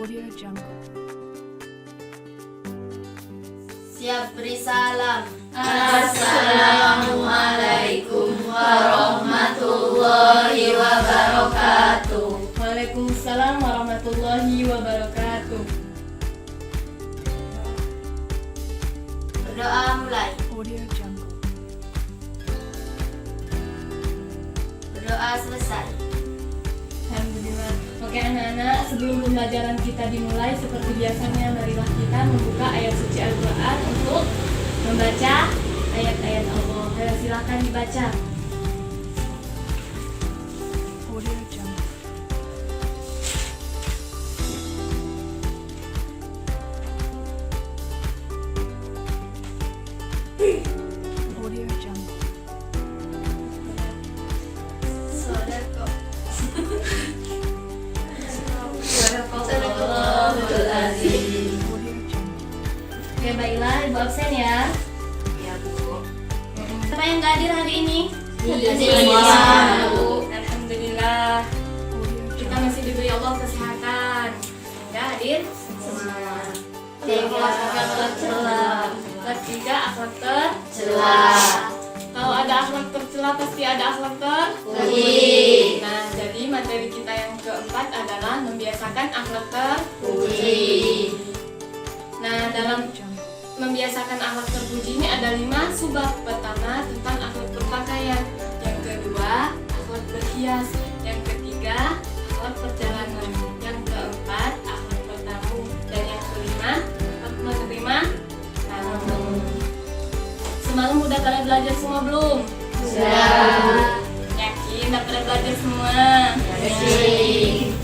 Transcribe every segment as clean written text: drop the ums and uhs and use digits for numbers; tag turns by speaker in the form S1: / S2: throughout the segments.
S1: Audio Jungle.
S2: Siap beri salam. Assalamualaikum warahmatullahi wabarakatuh.
S3: Waalaikumsalam warahmatullahi wabarakatuh.
S2: Berdoa mulai.
S1: Audio Jungle.
S2: Berdoa selesai.
S3: Alhamdulillah. Oke anak-anak, sebelum pembelajaran kita dimulai, seperti biasanya marilah kita membuka ayat suci Al-Quran untuk membaca ayat-ayat Allah. Silakan dibaca.
S1: Audio Jungle. Audio Jungle.
S2: Sodako.
S3: Sadaqallahul
S1: Audio Jungle.
S3: Oke baiklah, Ibu absen ya.
S2: Ya Bu.
S3: Siapa yang gak hadir hari ini?
S2: Semua, Bu.
S3: Alhamdulillah.
S1: Audio
S3: Kita
S1: Jungle.
S3: masih diberi Allah kesehatan sehingga hadir semua.
S2: Tiga akhlak tercela.
S3: Ketiga akhlak tercela.
S2: Celah.
S3: Kalau ada akhlak tercela pasti ada akhlak
S2: Puji.
S3: Nah, jadi materi kita yang keempat adalah membiasakan akhlak
S2: Puji.
S3: Nah, dalam
S1: Jungle.
S3: membiasakan akhlak terpuji ini ada 5 subbab. Pertama tentang akhlak berpakaian, yang kedua akhlak berhias, yang ketiga akhlak perjalanan, yang keempat akhlak bertamu, dan yang kelima akhlak menerima tamu. Semalam udah pada belajar semua belum?
S2: Sudah.
S3: Yakin udah pada belajar semua?
S2: Yakin.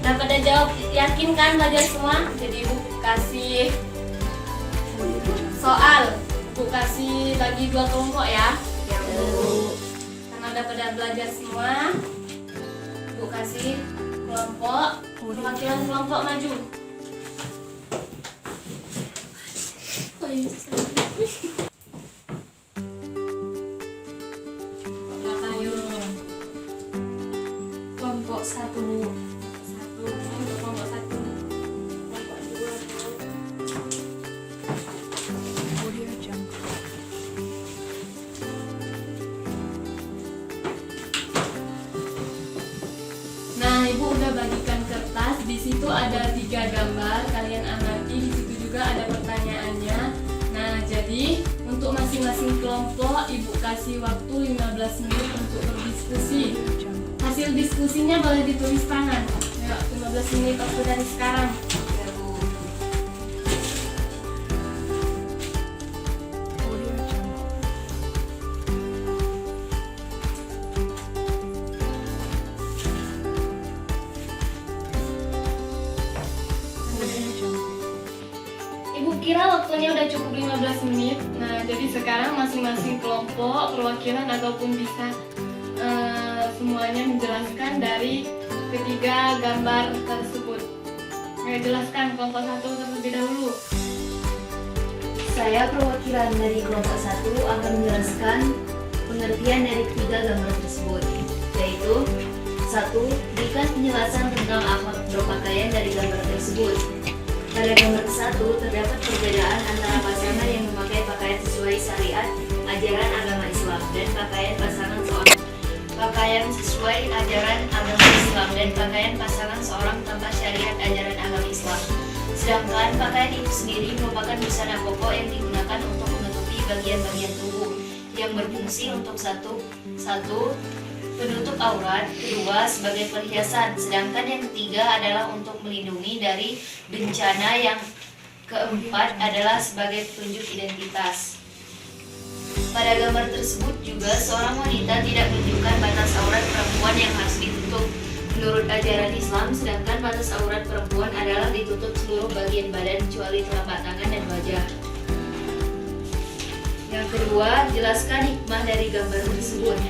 S3: Udah pada jawab yakin kan belajar semua? Jadi ibu kasih
S1: Audio Jungle.
S3: soal, ibu kasih bagi 2 kelompok ya.
S2: Ya Bu.
S3: Karena udah pada belajar semua, ibu kasih kelompok, perwakilan kelompok maju. Ayo.
S2: Kelompok 1.
S3: Satu, ini untuk kelompok 1. Kelompok 2.
S1: Audio Jungle.
S3: Nah, ibu udah bagikan kertas. Di situ ada 3 gambar. Kalian amati. Di situ juga ada pertanyaannya. Nah, jadi untuk masing-masing kelompok, ibu kasih waktu 15 menit untuk berdiskusi.
S1: Audio Jungle.
S3: Hasil diskusinya boleh ditulis tangan. Ya, 15 menit waktu dari sekarang.
S2: Ya Bu.
S1: Audio Jungle. Audio Jungle.
S3: Ibu kira waktunya udah cukup 15 menit. Nah, jadi sekarang masing-masing kelompok, perwakilan ataupun bisa semuanya menjelaskan dari ketiga gambar tersebut. Saya jelaskan kelompok 1 terlebih dahulu.
S4: Saya perwakilan dari kelompok 1 akan menjelaskan pengertian dari ketiga gambar tersebut, yaitu 1. Berikan penjelasan tentang akhlak berpakaian dari gambar tersebut. Pada gambar 1 terdapat perbedaan antara pasangan yang memakai pakaian sesuai syariat ajaran agama Islam dan pakaian pasangan seorang tanpa syariat ajaran agama Islam. Sedangkan pakaian itu sendiri merupakan busana pokok yang digunakan untuk menutupi bagian-bagian tubuh yang berfungsi untuk satu penutup aurat, kedua sebagai perhiasan, sedangkan yang ketiga adalah untuk melindungi dari bencana, yang keempat adalah sebagai petunjuk identitas. Pada gambar tersebut juga seorang wanita tidak menunjukkan batas aurat perempuan yang harus ditutup menurut ajaran Islam, sedangkan batas aurat perempuan adalah ditutup seluruh bagian badan kecuali telapak tangan dan wajah. Yang kedua, jelaskan hikmah dari gambar tersebut.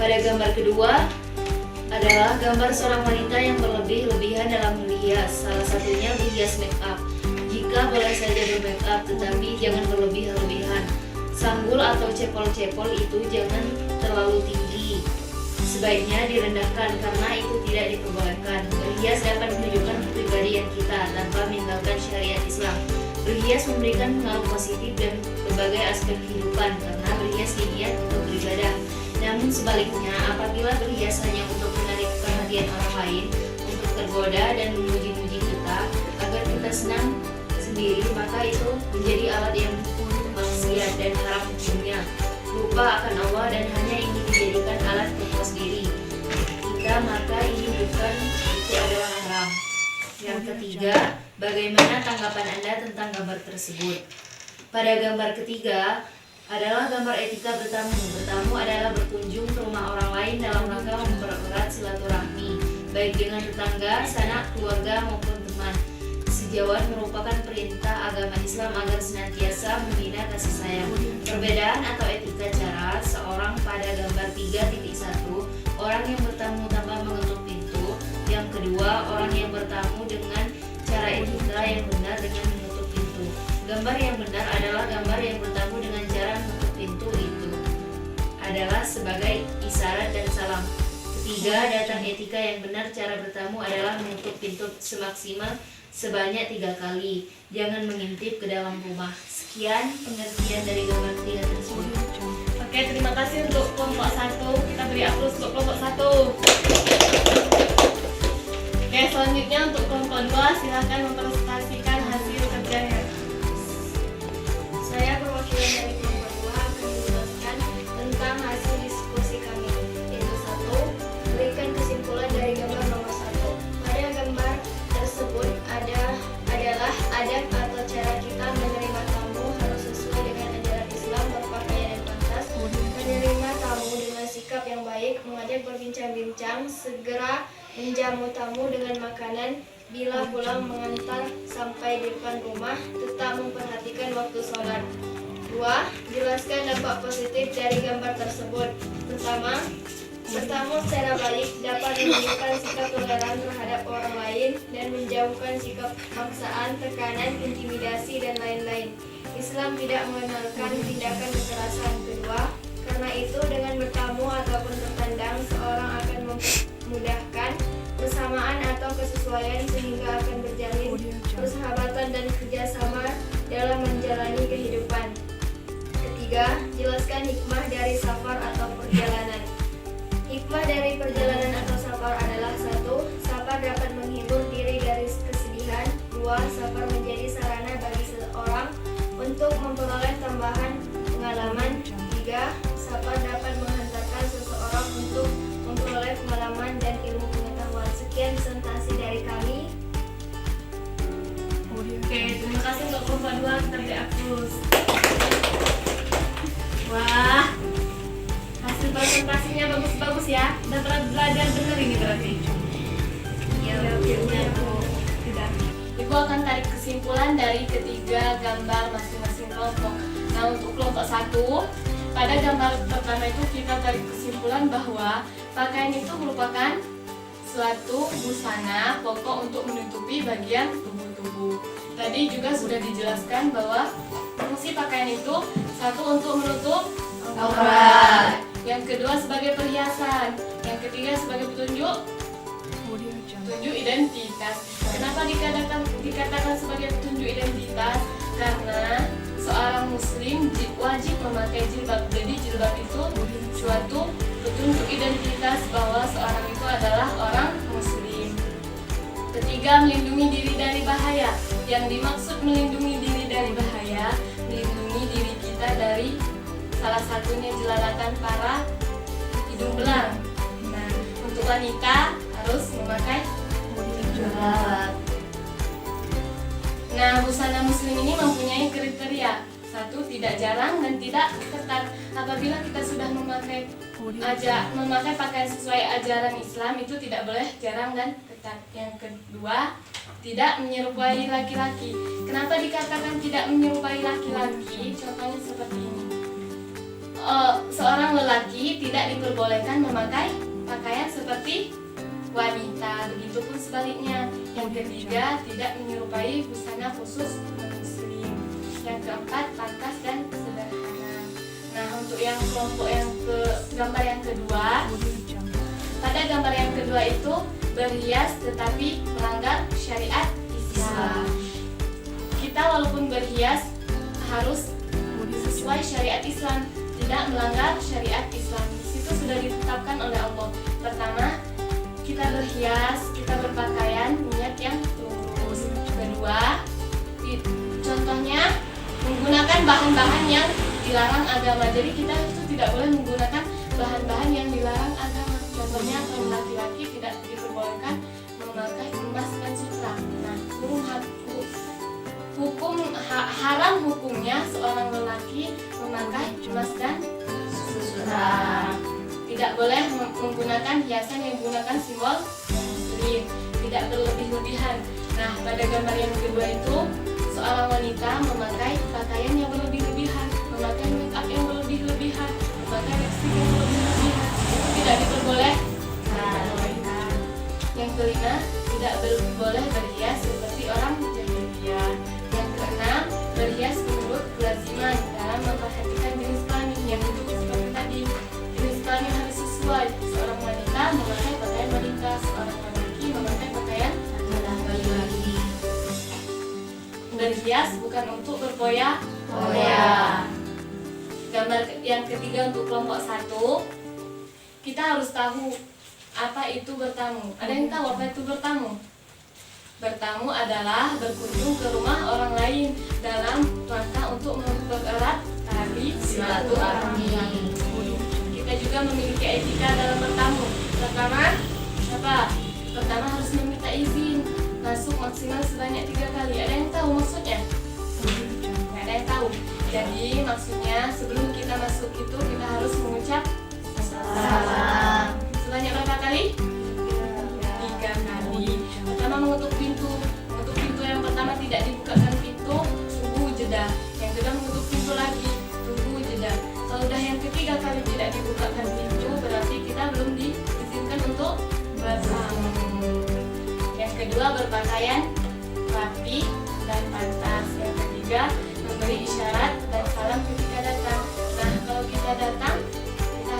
S4: Pada gambar kedua adalah gambar seorang wanita yang berlebih-lebihan dalam berhias, salah satunya berhias make up. Jika boleh saja ber-make up, tetapi jangan berlebih-lebihan. Sanggul atau cepol-cepol itu jangan terlalu tinggi, sebaiknya direndahkan karena itu tidak diperbolehkan. Berhias dapat menunjukkan kepribadian kita tanpa meninggalkan syariat Islam. Berhias memberikan pengaruh positif dan berbagai aspek kehidupan karena berhias diniat untuk beribadah. Namun sebaliknya, apabila berhias hanya untuk menarik perhatian orang lain, untuk tergoda dan memuji-muji kita agar kita senang sendiri, maka itu menjadi alat yang maksiat dan haram hukumnya. Lupa akan Allah dan hanya ingin dijadikan alat kepuas diri kita, maka ini bukan itu adalah haram. Yang ketiga, bagaimana tanggapan Anda tentang gambar tersebut? Pada gambar ketiga adalah gambar etika bertamu. Bertamu adalah berkunjung ke rumah orang lain dalam rangka mempererat silaturahmi, baik dengan tetangga, sanak, keluarga maupun teman. Sejawat merupakan perintah agama Islam agar senantiasa membina kasih sayang. Perbedaan atau etika cara seorang pada gambar 3.1, orang yang bertamu tanpa mengetuk pintu. Yang kedua, orang yang bertamu dengan cara etika yang benar dengan mengetuk pintu. Gambar yang benar adalah gambar yang bertamu dengan cara mengetuk pintu, itu adalah sebagai isyarat dan salam. Ketiga, datang etika yang benar cara bertamu adalah mengetuk pintu semaksimal sebanyak 3 kali. Jangan mengintip ke dalam rumah. Sekian pengertian dari gambar 3 tersebut.
S3: Oke, terima kasih untuk kelompok 1. Kita beri aplaus untuk kelompok 1. Oke, selanjutnya untuk kelompok 2, silakan mempresentasikan hasil kerjanya.
S5: Saya perwakilan dari kelompok 2 akan menjelaskan tentang hasil diskusi kami, yaitu 1. Berikan kesimpulan dari gambar nomor 1. Pada gambar tersebut adalah adab atau cara kita menerima tamu harus sesuai dengan ajaran Islam, berpakaian dan pantas, menerima tamu dengan sikap yang baik, mengajak berbincang-bincang, segera menjamu tamu dengan makanan, bila pulang mengantar sampai di depan rumah, tetap memperhatikan waktu sholat. 2. Jelaskan dampak positif dari gambar tersebut. Pertama, bertamu secara baik dapat menunjukkan sikap toleran terhadap orang lain dan menjauhkan sikap paksaan, tekanan, intimidasi, dan lain-lain. Islam tidak mengenalkan tindakan kekerasan. Kedua, karena itu dengan bertamu ataupun bertandang, seorang akan memudahkan persamaan atau kesesuaian sehingga akan berjalin persahabatan dan kerjasama dalam menjalani kehidupan. Ketiga, jelaskan hikmah dari safar atau perjalanan. Hikmah dari perjalanan atau safar adalah 1. Safar dapat menghibur diri dari kesedihan. 2. Safar menjadi sarana bagi seseorang untuk memperoleh tambahan pengalaman. 3. Safar dapat menghantarkan seseorang untuk memperoleh pengalaman dan ilmu pengetahuan. Sekian presentasi dari kami.
S3: Oke, terima kasih untuk kelompok 2. Kita beri aplaus. Wah, hasil presentasinya bagus-bagus ya. Udah pernah belajar bener ini berarti.
S4: Ya,
S3: Ibu akan tarik kesimpulan dari ketiga gambar masing-masing kelompok. Nah, untuk kelompok 1, pada gambar pertama itu kita tarik kesimpulan bahwa pakaian itu merupakan suatu busana pokok untuk menutupi bagian tubuh. Tadi juga sudah dijelaskan bahwa fungsi pakaian itu 1 untuk menutup aurat, yang kedua sebagai perhiasan, yang ketiga sebagai petunjuk identitas. Kenapa dikatakan sebagai petunjuk identitas? Karena seorang muslim wajib memakai jilbab. Jadi jilbab itu suatu petunjuk identitas bahwa seorang itu adalah orang muslim. Ketiga, melindungi diri dari bahaya. Yang dimaksud melindungi diri dari bahaya, melindungi diri kita dari salah satunya jelalatan para hidung belang. Nah, untuk wanita harus memakai jilbab. Nah, busana muslim ini mempunyai kriteria. 1. Tidak jarang dan tidak ketat. Apabila kita sudah memakai pakaian sesuai ajaran Islam, itu tidak boleh jarang dan ketat. Yang kedua, tidak menyerupai laki-laki. Kenapa dikatakan tidak menyerupai laki-laki? Contohnya seperti ini. Seorang lelaki tidak diperbolehkan memakai pakaian seperti wanita, begitupun sebaliknya. Yang ketiga, tidak menyerupai busana khusus muslim. Yang keempat, pantas dan sederhana. Nah, untuk yang kelompok gambar yang kedua, pada gambar yang kedua itu berhias tetapi melanggar syariat Islam. Kita walaupun berhias harus sesuai syariat Islam, tidak melanggar syariat Islam. Di situ sudah ditetapkan oleh Allah. Pertama, kita berhias, kita berpakaian niat yang lurus. Kedua, contohnya menggunakan bahan-bahan yang dilarang agama. Jadi kita itu tidak boleh menggunakan bahan-bahan yang dilarang agama. Contohnya kalau laki-laki tidak diperbolehkan memakai emas dan sutra. Nah, haram hukumnya seorang lelaki memakai emas dan sutra. Tidak boleh menggunakan hiasan yang menggunakan simbol muslim, tidak berlebih-lebihan. Nah, pada gambar yang kedua itu seorang wanita memakai pakaian yang berlebih-lebihan, memakai make up yang berlebih-lebihan, memakai lipstick yang berlebih-lebihan. Itu tidak diperbolehkan. Yang kelima, tidak boleh berhias seperti orang jahiliyah. Yang keenam, berhias menurut kelaziman dalam memperhatikan jenis kelamin. Yang itu seperti tadi, jenis kelamin harus sesuai. Seorang wanita memakai pakaian wanita, seorang laki memakai pakaian laki-laki. Berhias bukan untuk berpoya-poya. Gambar yang ketiga untuk kelompok 1, kita harus tahu apa itu bertamu. Ada yang tahu apa itu bertamu? Bertamu adalah berkunjung ke rumah orang lain dalam rangka untuk mempererat tali silaturahmi. Kita juga memiliki etika dalam bertamu. Pertama, apa? Pertama harus meminta izin masuk maksimal sebanyak 3 kali. Ada yang tahu maksudnya? Nggak ada yang tahu. Jadi maksudnya sebelum kita masuk itu kita harus mengucap salam. Sebanyak berapa kali? 3 kali. Pertama mengetuk pintu. Mengetuk pintu yang pertama tidak dibukakan pintu, tunggu jeda. Yang kedua mengetuk pintu lagi, tunggu jeda. Kalau udah yang ketiga kali tidak dibukakan pintu, berarti kita belum diizinkan untuk bertamu. Yang kedua berpakaian rapi dan pantas. Yang ketiga memberi isyarat dan salam ketika datang. Nah, kalau kita datang kita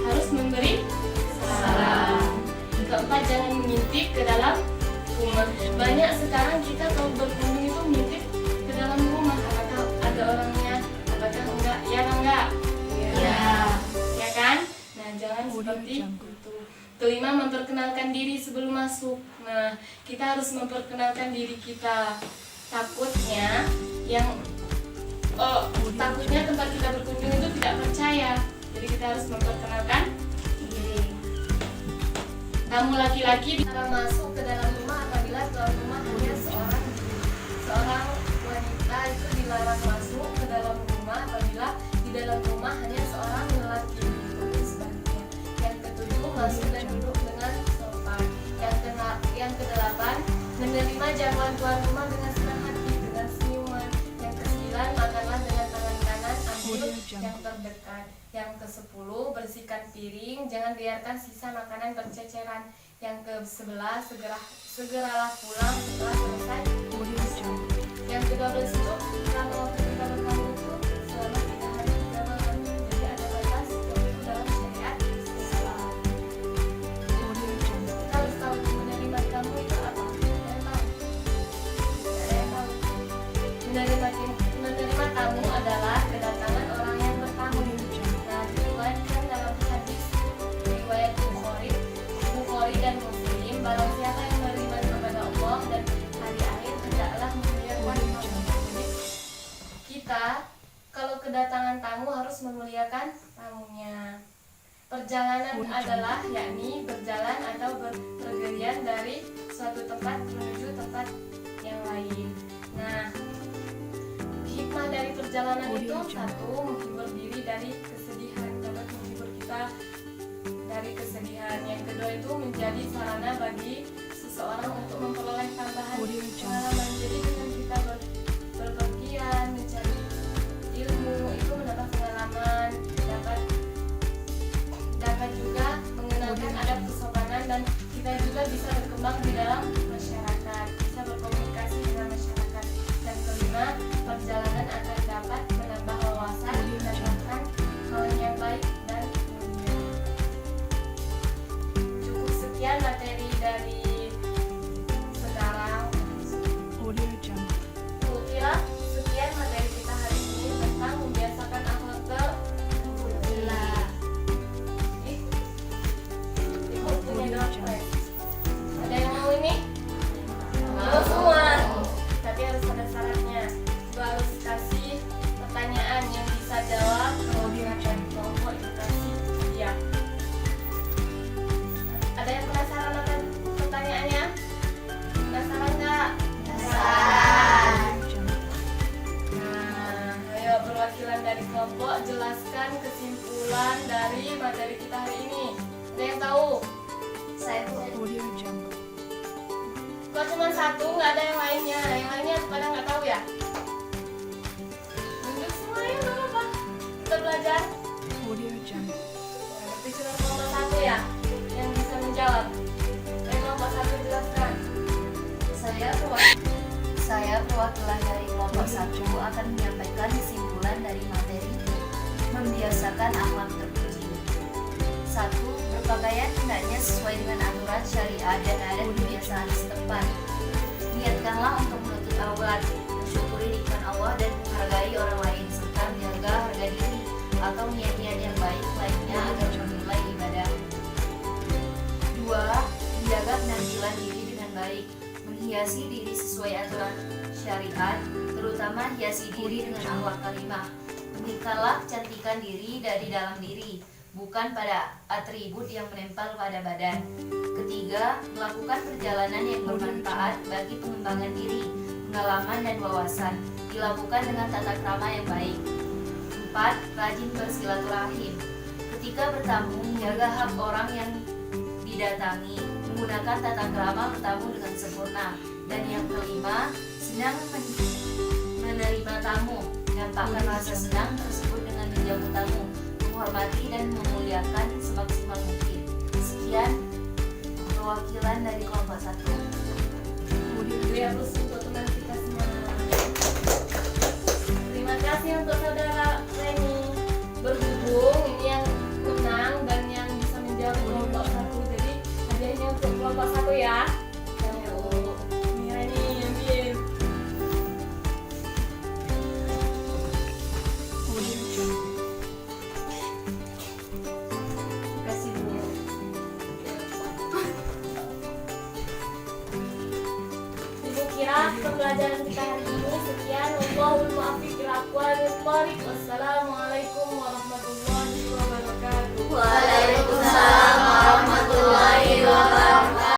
S3: harus memberi salam. Keempat, jangan mengintip ke dalam rumah. Banyak sekarang kita kalau berkunjung itu mengintip ke dalam rumah. Apakah ada orangnya? Apakah enggak? Ya enggak? Ya kan? Nah, jangan seperti itu. Kelima, memperkenalkan diri sebelum masuk. Nah, kita harus memperkenalkan diri kita. Takutnya tempat kita berkunjung itu tidak percaya. Jadi kita harus memperkenalkan diri. Tamu laki-laki bisa masuk ke dalam rumah apabila tuan rumah hanya seorang wanita, itu dilarang masuk ke dalam rumah apabila di dalam rumah hanya seorang lelaki. Sebaliknya. Yang ketujuh, masuk dan duduk dengan sopan. Yang kedelapan, menerima jamuan tuan rumah dengan senang hati, dengan senyuman. Yang kesembilan, makanlah dengan tangan kanan, ambil yang terdekat. Yang ke-10, bersihkan piring, jangan biarkan sisa makanan berceceran. Yang ke-11, segeralah pulang setelah selesai. Yang ke-12 itu, kalau kita bertamu itu selama 3 hari 3 malam. Jadi ada batas waktu dalam syariat Islam. Kita harus tahu menerima tamu itu apa? Ada yang tahu? Menerima tamu adalah kedatangan orang yang bertamu. Nah, diriwayatkan dalam hadis riwayat Bukhari dan Muslim, barang siapa yang beriman kepada Allah dan hari akhir hendaklah memuliakan tamu. Jadi kita kalau kedatangan tamu harus memuliakan tamunya. Perjalanan adalah yakni berjalan atau berpergian dari suatu tempat menuju tempat yang lain. Nah, hikmah dari perjalanan itu satu, menghibur diri dari kesedihan, dapat menghibur kita dari kesedihan. Yang kedua itu menjadi sarana bagi seseorang untuk memperoleh tambahan pengalaman. Jadi dengan kita berpergian mencari ilmu itu mendapat pengalaman, dapat juga mengenalkan adab kesopanan, dan kita juga bisa berkembang di dalam masyarakat, bisa berkomunikasi dengan masyarakat. Dan kelima, perjalanan akan dapat menambah wawasan, mendatangkan hal yang baik dan mulia. Cukup kesimpulan dari materi kita hari ini? Ada yang tahu?
S4: Saya
S1: Audio Jungle.
S3: Kok cuma satu, nggak ada yang lainnya? Yang lainnya pada nggak tahu ya? Tunjuk semuanya nggak apa-apa. Kita belajar.
S1: Audio Jungle.
S3: Berarti cuma kelompok satu ya yang bisa menjawab. Kelompok satu jelaskan.
S4: Saya perwakilan dari kelompok 1 akan menyampaikan kesimpulan dari materi membiasakan akhlak terpuji. 1. Berpakaian hendaknya sesuai dengan aturan syariat dan adat kebiasaan setempat. Niatkanlah untuk menutup aurat, mensyukuri nikmat Allah dan menghargai orang lain serta menjaga harga diri atau niat-niat yang baik lainnya agar menilai ibadah. 2. Menjaga penampilan diri dengan baik, menghiasi diri sesuai aturan syariat, terutama hiasi diri dengan akhlak karimah. Demikianlah kecantikan diri dari dalam diri, bukan pada atribut yang menempel pada badan. Ketiga, melakukan perjalanan yang bermanfaat bagi pengembangan diri, pengalaman dan wawasan, dilakukan dengan tata krama yang baik. 4. Rajin bersilaturahim. Ketika bertamu, jaga hak orang yang didatangi, menggunakan tata krama bertamu dengan sempurna. Dan yang kelima, senang menerima tamu, nampakkan rasa senang tersebut dengan menjamu tamu, menghormati dan memuliakan semaksimal mungkin. Sekian perwakilan dari kelompok 1.
S3: Lihat terus untuk teman kita semua. Terima kasih untuk saudara Reni berhubung ini yang menang dan yang bisa menjawab kelompok 1. Jadi hadiahnya untuk kelompok 1 ya. Ini Reni ambil.
S1: Audio Jungle.
S4: Terima kasih Bu.
S3: Ibu kira pembelajaran kita hari ini sekian. Wallahul muwaffiq ila aqwamit thoriq. Wassalamu